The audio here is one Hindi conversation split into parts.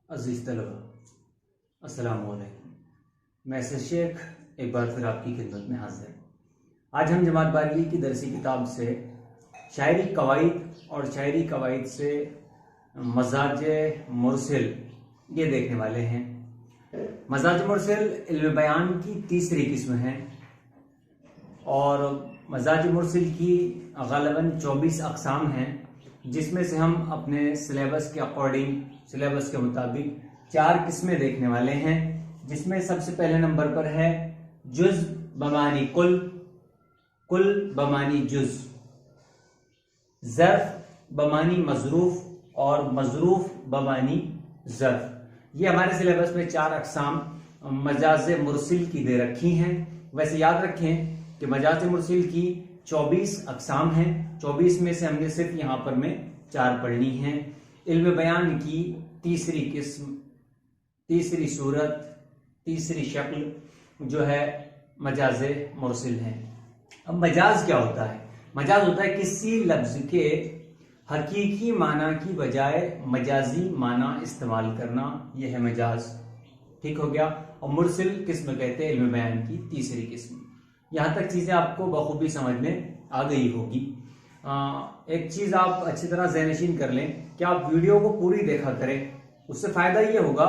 अजीज़ तलबा, अस्सलामु अलैकुम। मैं सर शेख एक बार फिर आपकी खिदमत में हाजिर। आज हम जमात 12वीं की दरसी किताब से शायरी कवाइद और शायरी कवाइद से मजाज मुरसिल ये देखने वाले हैं। मजाज मुरसिल इल्म बयान की तीसरी किस्म है और मजाज मुरसिल की ग़ालिबन 24 अक़साम हैं, जिसमें से हम अपने सिलेबस के अकॉर्डिंग, सिलेबस के मुताबिक 4 किस्में देखने वाले हैं। जिसमें सबसे पहले नंबर पर है जुज़ बमानी कुल, कुल बमानी जुज़, ज़र्फ़ बमानी मज़रूफ़ और मज़रूफ़ बमानी ज़र्फ़। ये हमारे सिलेबस में 4 अक़साम मजाज मुरसिल की दे रखी हैं। वैसे याद रखें कि मजाज मुरसिल की 24 अक़साम हैं। 24 में से हमने सिर्फ यहाँ पर में 4 पढ़नी हैं। इल्म बयान की तीसरी किस्म, तीसरी सूरत, तीसरी शक्ल जो है मजाज मुरसिल है। अब मजाज क्या होता है? मजाज होता है किसी लफ्ज के हकीकी माना की बजाय मजाजी माना इस्तेमाल करना, यह है मजाज। ठीक हो गया। और मुरसिल किस्म कहते हैं इल्म बयान की तीसरी किस्म। यहां तक चीजें आपको बखूबी समझ में आ गई होगी। एक चीज आप अच्छी तरह ज़हनशीन कर लें कि आप वीडियो को पूरी देखा करें। उससे फायदा ये होगा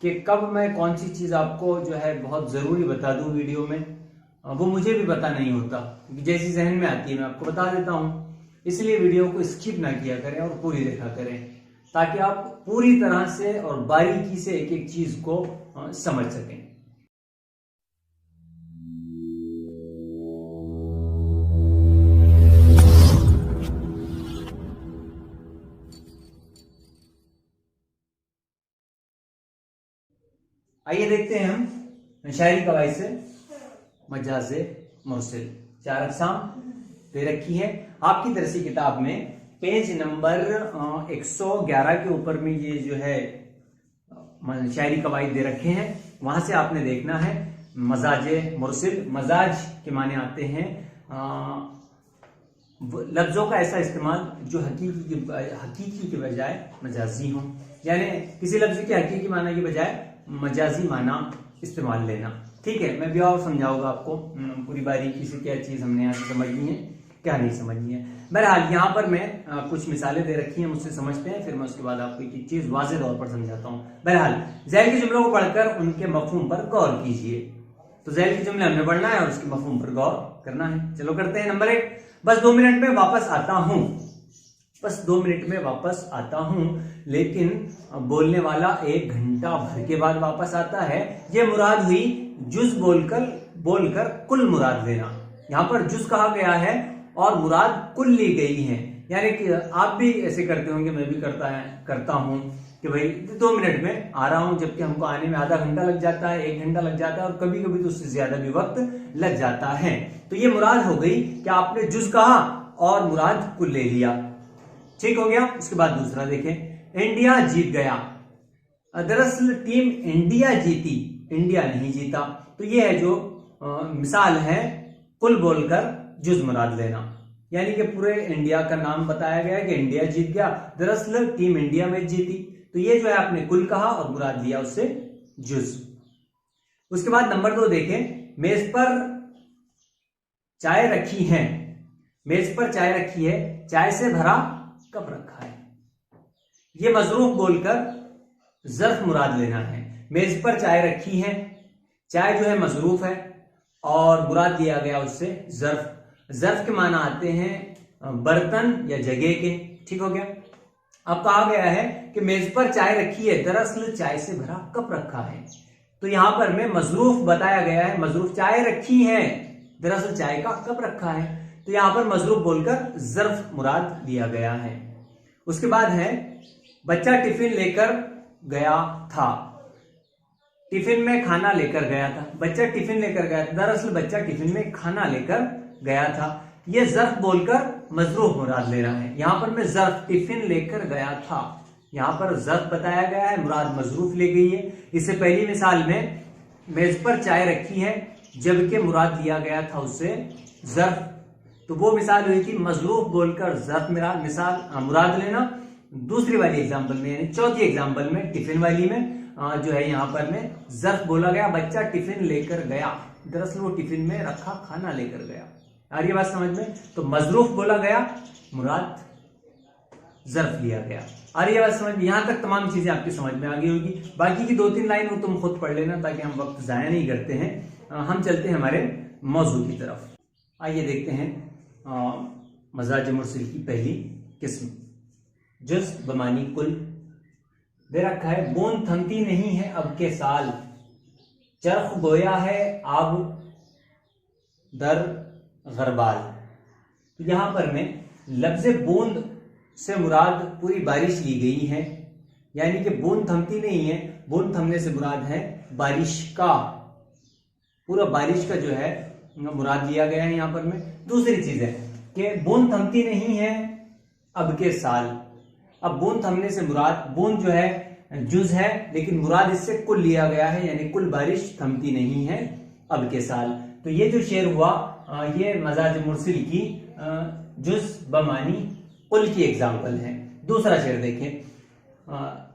कि कब मैं कौन सी चीज आपको जो है बहुत जरूरी बता दूं वीडियो में, वो मुझे भी पता नहीं होता, क्योंकि जैसी जहन में आती है मैं आपको बता देता हूं। इसलिए वीडियो को स्किप ना किया करें और पूरी देखा करें, ताकि आप पूरी तरह से और बारीकी से एक एक चीज को समझ सकें। आइए देखते हैं हम शायरी कवाइद से मजाज मुरसिल। 4 अक़साम दे रखी है आपकी दरसी किताब में। पेज नंबर 111 के ऊपर में ये जो है शायरी कवाइद दे रखे हैं, वहां से आपने देखना है मजाज मुरसिल। मजाज के माने आते हैं लफ्जों का ऐसा इस्तेमाल जो हकीकी के बजाय मजाजी हो, यानी किसी लफ्ज के हकीकी माना के बजाय मजाजी माना इस्तेमाल लेना। ठीक है, मैं भी और समझाऊंगा आपको पूरी बारीकी से क्या चीज हमने यहाँ से समझनी है, क्या नहीं समझनी है। बहरहाल यहाँ पर मैं कुछ मिसालें दे रखी हैं, मुझसे समझते हैं, फिर मैं उसके बाद आपको एक चीज वाज़ेह तौर पर समझाता हूँ। बहरहाल ज़ैल के जुमलों को पढ़कर उनके मफहूम पर गौर कीजिए। तो ज़ैल के जुमले हमने पढ़ना है और उसके मफहूम पर गौर करना है। चलो करते हैं। नंबर 1, बस 2 मिनट में वापस आता हूं। बस 2 मिनट में वापस आता हूं, लेकिन बोलने वाला 1 घंटा भर के बाद वापस आता है। यह मुराद हुई जुज बोलकर कुल मुराद लेना। यहां पर जुज कहा गया है और मुराद कुल ली गई है। यानी कि आप भी ऐसे करते होंगे, मैं भी करता हूं कि भाई 2 मिनट में आ रहा हूं, जबकि हमको आने में आधा घंटा लग जाता है, 1 घंटा लग जाता है और कभी कभी तो उससे ज्यादा भी वक्त लग जाता है। तो ये मुराद हो गई कि आपने जुज कहा और मुराद कुल ले लिया। ठीक हो गया। उसके बाद दूसरा देखें, इंडिया जीत गया। दरअसल टीम इंडिया जीती, इंडिया नहीं जीता। तो ये है जो मिसाल है कुल बोलकर जुज मुराद लेना, यानी कि पूरे इंडिया का नाम बताया गया कि इंडिया जीत गया, दरअसल टीम इंडिया मैच जीती। तो ये जो है आपने कुल कहा और मुराद लिया उससे जुज। उसके बाद नंबर 2 देखें, मेज पर चाय रखी है। मेज पर चाय रखी है, चाय से भरा कप रखा है। ये मजरूफ बोलकर ज़र्फ मुराद लेना है। मेज पर चाय रखी है, चाय जो है मजरूफ है और मुराद लिया गया उससे ज़र्फ। ज़र्फ के माना आते हैं बर्तन या जगह के। ठीक हो गया। अब कहा गया है कि मेज पर चाय रखी है, दरअसल चाय से भरा कप रखा है। तो यहां पर में मजरूफ बताया गया है, मजरूफ चाय रखी है, दरअसल चाय का कप रखा है। तो यहां पर मजरूफ बोलकर ज़र्फ मुराद लिया गया है। उसके बाद है बच्चा टिफिन लेकर गया था। टिफिन में खाना लेकर गया था। बच्चा टिफिन लेकर गया था, दरअसल बच्चा टिफिन में खाना लेकर गया था। यह ज़र्फ बोलकर मजरूफ मुराद ले रहा है। यहां पर मैं ज़र्फ टिफिन लेकर गया था, यहां पर ज़र्फ बताया गया है, मुराद मजरूफ ले गई है। इससे पहली मिसाल में मेज पर चाय रखी है, जबकि मुराद लिया गया था उससे ज़र्फ। तो वो मिसाल हुई थी मजरूफ बोलकर ज़र्फ मुराद लेना, दूसरी वाली एग्जाम्पल में यानी चौथी एग्जाम्पल में टिफिन वाली में जो है यहाँ पर में ज़र्फ बोला गया, बच्चा टिफिन लेकर गया। दरअसल वो टिफिन में रखा खाना लेकर गया। आ रही है बात समझ में? तो मजरूफ बोला गया, मुराद ज़र्फ लिया गया। आ रही है बात समझ में? यहां तक तमाम चीजें आपकी समझ में आ गई होगी। बाकी की 2-3 लाइन वो तुम खुद पढ़ लेना ताकि हम वक्त जाया नहीं करते हैं। हम चलते हैं हमारे मौजू की तरफ। आइए देखते हैं मजाज मुरसिल की पहली किस्म, जुज़ बमानी कुल। दे रखा है बूंद थमती नहीं है अब के साल, चरख गोया है आब दर गरबाल। तो यहां पर में लफ्ज बूंद से मुराद पूरी बारिश ली गई है, यानी कि बूंद थमती नहीं है, बूंद थमने से मुराद है बारिश का, पूरा बारिश का जो है मुराद लिया गया है यहां पर में। दूसरी चीज है कि बूंद थमती नहीं है अब के साल। अब बूंद थमने से मुराद, बूंद जो है जुज है लेकिन मुराद इससे कुल लिया गया है, यानी कुल बारिश थमती नहीं है अब के साल। तो ये जो शेर हुआ ये मजाज मुरसिल की जुज बमानी कुल की एग्जाम्पल है। दूसरा शेर देखें,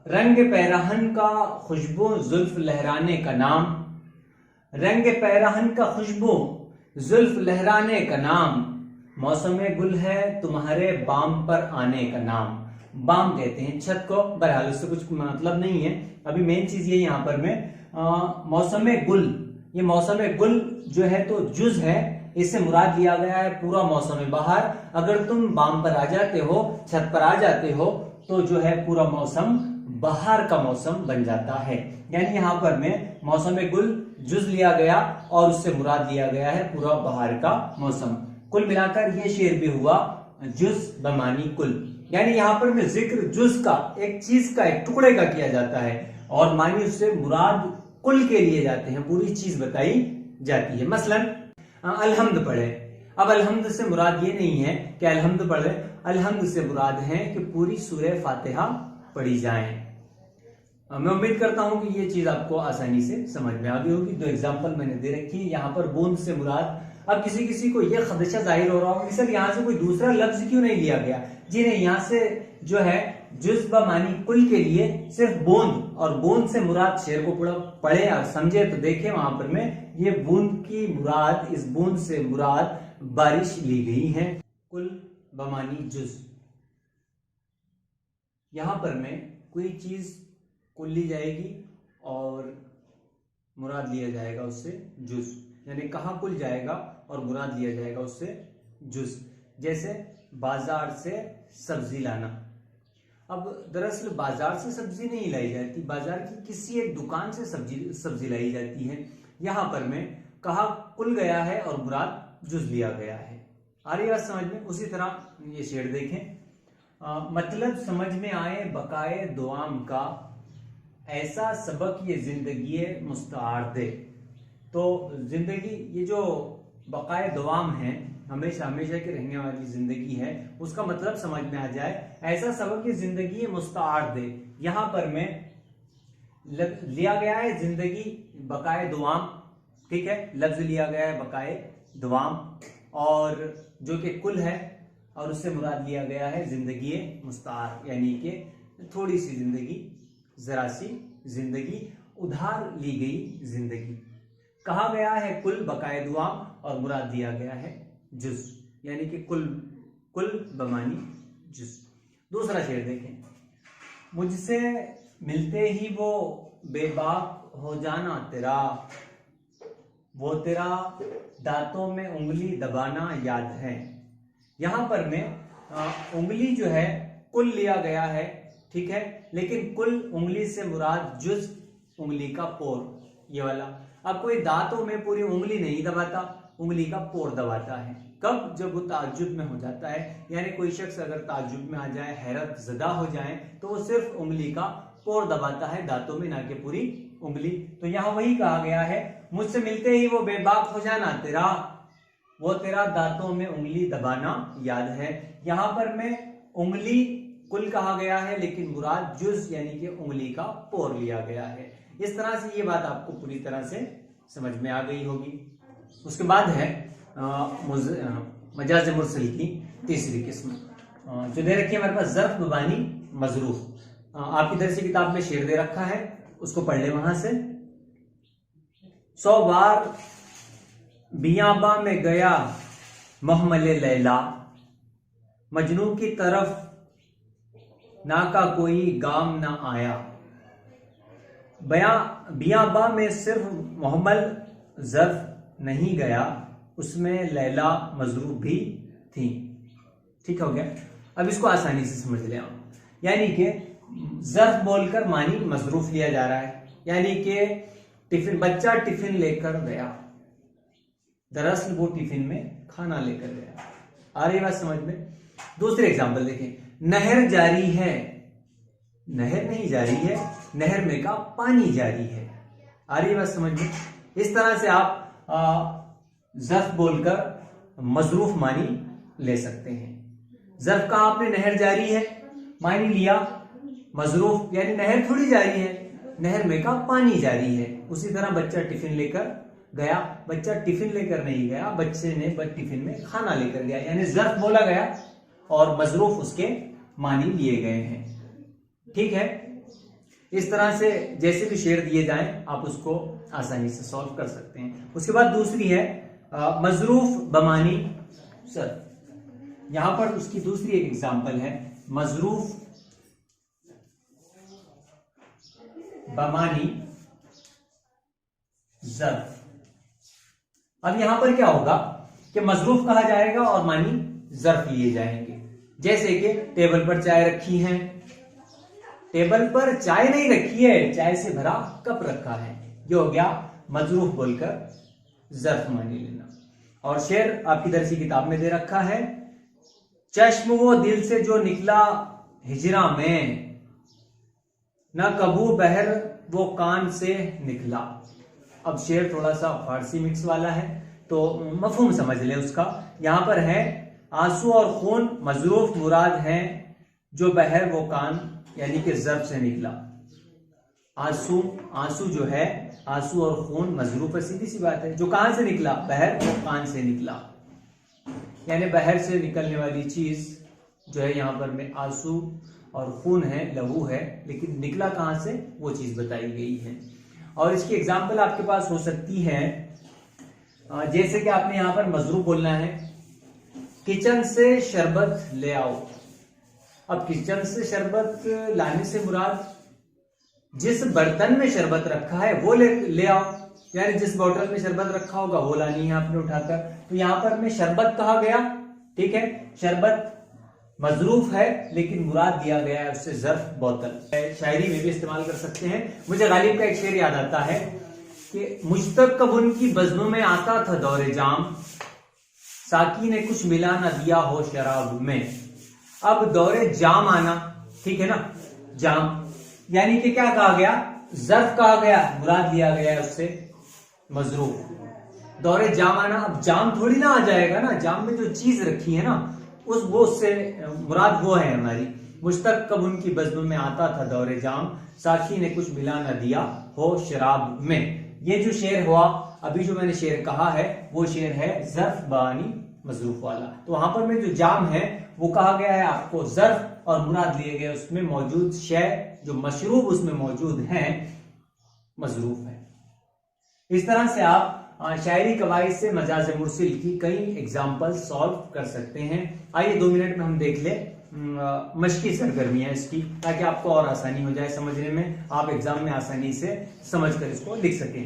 रंग पैराहन का खुशबू जुल्फ लहराने का नाम, रंग पैराहन का खुशबू जुल्फ लहराने का नाम, मौसम गुल है तुम्हारे बाम पर आने का नाम। बाम कहते हैं छत को, बहरहाल उससे कुछ मतलब नहीं है। अभी मेन चीज ये यहाँ पर में मौसम गुल, ये मौसम गुल जो है तो जुज है, इससे मुराद लिया गया है पूरा मौसम बहार। अगर तुम बाम पर आ जाते हो, छत पर आ जाते हो, तो जो है पूरा मौसम बहार का मौसम बन जाता है। यानी यहाँ पर में मौसम गुल जुज लिया गया और उससे मुराद लिया गया है पूरा बहार का मौसम। कुल मिलाकर ये शेर भी हुआ जुज बमानी कुल, यानी यहाँ पर में जिक्र जुज का, एक चीज का, एक टुकड़े का किया जाता है और मानी उससे मुराद कुल के लिए जाते हैं, पूरी चीज बताई जाती है। मसलन अलहम्द पढ़े, अब अलहम्द से मुराद ये नहीं है कि अलहम्द पढ़े, अलहम्द से मुराद है कि पूरी सूरह फातिहा पढ़ी जाए। मैं उम्मीद करता हूं कि ये चीज आपको आसानी से समझ में आ गई होगी। 2 एग्जाम्पल मैंने दे रखी है। यहाँ पर बूंद से मुराद, अब किसी को ये खदशा जाहिर हो रहा होगा कि सर यहाँ से कोई दूसरा लफ्ज क्यों नहीं लिया गया। जी नहीं, यहाँ से जो है जुज़ बमानी कुल के लिए सिर्फ बूंद, और बूंद से मुराद शेर को पढ़े और समझे तो देखें वहां पर में ये बूंद की मुराद, इस बूंद से मुराद बारिश ली गई है। कुल बमानी जुज़, यहां पर में कोई चीज कुल ली जाएगी और मुराद लिया जाएगा उससे जुज़, यानी कहाँ कुल जाएगा और मुराद लिया जाएगा उससे जुज़। जैसे बाजार से सब्जी लाना, अब दरअसल बाजार से सब्जी नहीं लाई जाती, बाजार की किसी एक दुकान से सब्जी लाई जाती है। यहां पर में कहा कुल गया है और मुराद जुज़ लिया गया है। आ रही बात समझ में? उसी तरह ये शेर देखें, मतलब समझ में आए बकाए दुआम का, ऐसा सबक ये जिंदगी मुस्तार दे। तो जिंदगी, ये जो बकाए दुआम है, हमेशा हमेशा की रहने वाली जिंदगी है, उसका मतलब समझ में आ जाए, ऐसा सबक ये जिंदगी मुस्तार दे। यहां पर में लिया गया है जिंदगी बकाए दुआम, ठीक है, लफ्ज लिया गया है बकाए दुआम, और जो कि कुल है और उससे मुराद लिया गया है जिंदगी मुस्तार, यानी कि थोड़ी सी जिंदगी, जरा सी जिंदगी, उधार ली गई जिंदगी। कहा गया है कुल बकाए दुआम और मुराद दिया गया है जुज़, यानी कि कुल बमानी जुज़। दूसरा शेर देखें, मुझसे मिलते ही वो बेबाक हो जाना तेरा, वो तेरा दांतों में उंगली दबाना याद है। यहां पर में उंगली जो है कुल लिया गया है, ठीक है, लेकिन कुल उंगली से मुराद जुज़ उंगली का पोर, ये वाला। अब कोई दांतों में पूरी उंगली नहीं दबाता, उंगली का पोर दबाता है। कब? जब वो ताज्जुब में हो जाता है, यानी कोई शख्स अगर ताज्जुब में आ जाए, हैरत ज़दा हो जाए, तो वो सिर्फ उंगली का पोर दबाता है, दांतों में, ना कि पूरी उंगली। तो यहाँ वही कहा गया है, मुझसे मिलते ही वो बेबाक हो जाना तेरा, वो तेरा दांतों में उंगली दबाना याद है। यहां पर में उंगली कुल कहा गया है लेकिन मुराद जुज़ यानी कि उंगली का पोर लिया गया है। इस तरह से ये बात आपको पूरी तरह से समझ में आ गई होगी। उसके बाद है मजाज मुरसल की तीसरी किस्म, जो दे रखी है हमारे पास ज़र्फ बमानी मजरूफ। आपकी दरसी किताब में शेर दे रखा है, उसको पढ़ ले वहां से। 100 बार बियाबा में गया महमले लैला, मजनू की तरफ ना का कोई गाम ना आया। बियाबा में सिर्फ मोहम्मल ज़र्फ नहीं गया, उसमें लैला मजरूफ भी थी। ठीक हो गया। अब इसको आसानी से समझ लें आप, यानी कि ज़र्फ बोलकर मानी मजरूफ लिया जा रहा है, यानी कि बच्चा टिफिन लेकर गया, दरअसल वो टिफिन में खाना लेकर गया। आ रही बात समझ में। दूसरे एग्जाम्पल देखें, नहर जारी है, नहर नहीं जारी है, नहर में का पानी जारी है। आ रही बात समझ में। इस तरह से आप ज़र्फ बोलकर मजरूफ मानी ले सकते हैं। ज़र्फ का आपने नहर जारी है मानी लिया, मजरूफ यानी नहर थोड़ी जारी है, नहर में का पानी जारी है। उसी तरह बच्चा टिफिन लेकर गया, बच्चा टिफिन लेकर नहीं गया, बच्चे ने टिफिन में खाना लेकर गया, यानी ज़र्फ बोला गया और मजरूफ उसके मानी लिए गए हैं। ठीक है। इस तरह से जैसे भी शेर दिए जाएं आप उसको आसानी से सॉल्व कर सकते हैं। उसके बाद दूसरी है मजरूफ बमानी ज़र्फ। यहां पर उसकी दूसरी एक एग्जांपल है मजरूफ बमानी ज़र्फ। अब यहां पर क्या होगा कि मजरूफ कहा जाएगा और मानी ज़र्फ लिए जाएंगे। जैसे कि टेबल पर चाय रखी है, टेबल पर चाय नहीं रखी है, चाय से भरा कप रखा है, ये हो गया मजरूफ बोलकर ज़र्फ मानी लेना। और शेर आपकी दरसी किताब में दे रखा है, चश्म वो दिल से जो निकला हिजरा में, न कबू बहर वो कान से निकला। अब शेर थोड़ा सा फारसी मिक्स वाला है तो मफहूम समझ लें उसका। यहां पर है आंसू और खून मजरूफ मुराद है, जो बहर वो कान यानी कि ज़र्फ से निकला। आंसू जो है, आंसू और खून मजरूफ है, सीधी सी बात है। जो कहां से निकला, बहर वो कान से निकला, यानी बहर से निकलने वाली चीज जो है यहां पर में आंसू और खून है, लहू है, लेकिन निकला कहां से वो चीज बताई गई है। और इसकी एग्जाम्पल आपके पास हो सकती है, जैसे कि आपने यहां पर मजरूफ बोलना है, किचन से शरबत ले आओ। अब किचन से शरबत लाने से मुराद जिस बर्तन में शरबत रखा है वो ले आओ, यानी जिस बोतल में शरबत रखा होगा वो लानी है आपने उठाकर। तो यहां पर में शरबत कहा गया, ठीक है, शरबत मजरूफ है लेकिन मुराद दिया गया है उससे ज़र्फ बोतल। शायरी में भी इस्तेमाल कर सकते हैं। मुझे गालिब का एक शेर याद आता है कि मुश्तक कब उनकी बज़्म में आता था दौरे जाम, साकी ने कुछ मिला ना दिया हो शराब में। अब दौरे जाम आना, ठीक है ना, जाम यानी कि क्या कहा गया, ज़र्फ कहा गया, मुराद लिया गया है उससे मजरूफ। दौरे जाम आना, अब जाम थोड़ी ना आ जाएगा ना, जाम में जो चीज रखी है ना वो उससे मुराद वो है हमारी। मुश्तक कब उनकी बज़्म में आता था दौरे जाम, साकी ने कुछ मिला ना दिया हो शराब में। ये जो शेर हुआ, अभी जो मैंने शेर कहा है वो शेर है ज़र्फ बानी मजरूफ वाला। तो वहां पर में जो जाम है वो कहा गया है आपको ज़र्फ, और मुराद लिए गए उसमें मौजूद शय जो मशरूब उसमें मौजूद है मजरूफ है। इस तरह से आप शायरी कवायद से मजाज मुरसिल की कई एग्जाम्पल सॉल्व कर सकते हैं। आइए 2 मिनट में हम देख ले मशकी सरगर्मियां इसकी, ताकि आपको और आसानी हो जाए समझने में, आप एग्जाम में आसानी से समझकर इसको लिख सकें।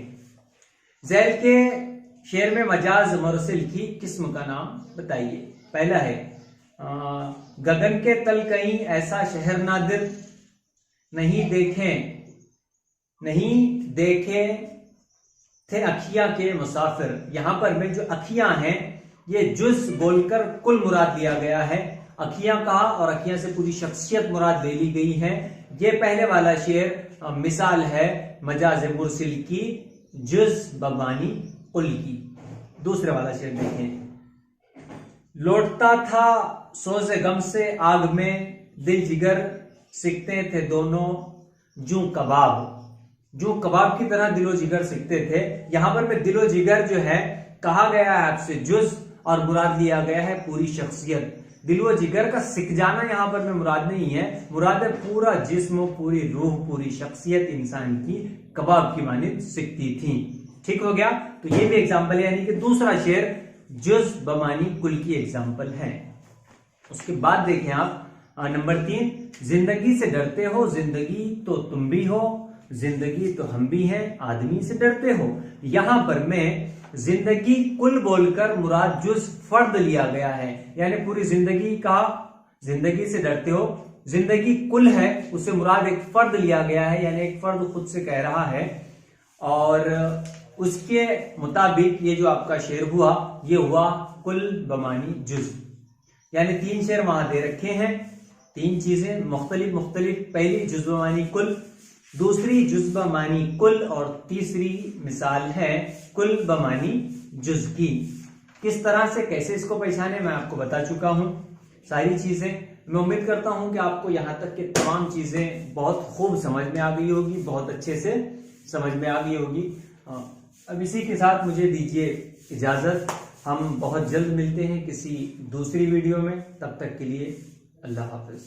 ज़ैल के शेर में मजाज मुरसिल की किस्म का नाम बताइए। पहला है गगन के तल कहीं ऐसा शहर नादिर, नहीं देखे थे अखियां के मुसाफिर। यहां पर में जो अखियां हैं ये जुज़ बोलकर कुल मुराद लिया गया है। अखियां कहा और अखियां से पूरी शख्सियत मुराद ले ली गई है। ये पहले वाला शेर मिसाल है मजाज मुरसिल की जुज़ बबानी कुल की। दूसरे वाला शेर देखें, लौटता था सोज़े गम से आग में, दिल जिगर सिकते थे दोनों जू कबाब। जो कबाब की तरह दिलो जिगर सिकते थे। यहां पर में दिलो जिगर जो है कहा गया है आपसे जुज़ और मुराद लिया गया है पूरी शख्सियत। दिल व जिगर का सिक जाना यहाँ पर में मुराद नहीं है, मुराद है पूरा जिस्म, पूरी रूह, पूरी शख्सियत इंसान की कबाब की मानिंद सिकती थी। ठीक हो गया। तो ये भी एग्जाम्पल है, यानी कि दूसरा शेर जुज बमानी कुल की एग्जाम्पल है। उसके बाद देखें आप नंबर 3, जिंदगी से डरते हो, जिंदगी तो तुम भी हो, जिंदगी तो हम भी हैं, आदमी से डरते हो। यहां पर मैं जिंदगी कुल बोलकर मुराद जुज फर्द लिया गया है, यानी पूरी जिंदगी का, जिंदगी से डरते हो, जिंदगी कुल है, उससे मुराद एक फर्द लिया गया है, यानी एक फर्द खुद से कह रहा है। और उसके मुताबिक ये जो आपका शेर हुआ, ये हुआ कुल बमानी जुज। यानी 3 शेर वहां दे रखे हैं, 3 चीजें मुख्तलिफ मुख्तलिफ, पहली जुज बमानी कुल, दूसरी जुज बमानी कुल, और तीसरी मिसाल है कुल बमानी जुज की। किस तरह से कैसे इसको पहचाने मैं आपको बता चुका हूं सारी चीजें। मैं उम्मीद करता हूं कि आपको यहां तक के तमाम चीजें बहुत खूब समझ में आ गई होगी, बहुत अच्छे से समझ में आ गई होगी। अब इसी के साथ मुझे दीजिए इजाजत, हम बहुत जल्द मिलते हैं किसी दूसरी वीडियो में, तब तक के लिए अल्लाह हाफिज।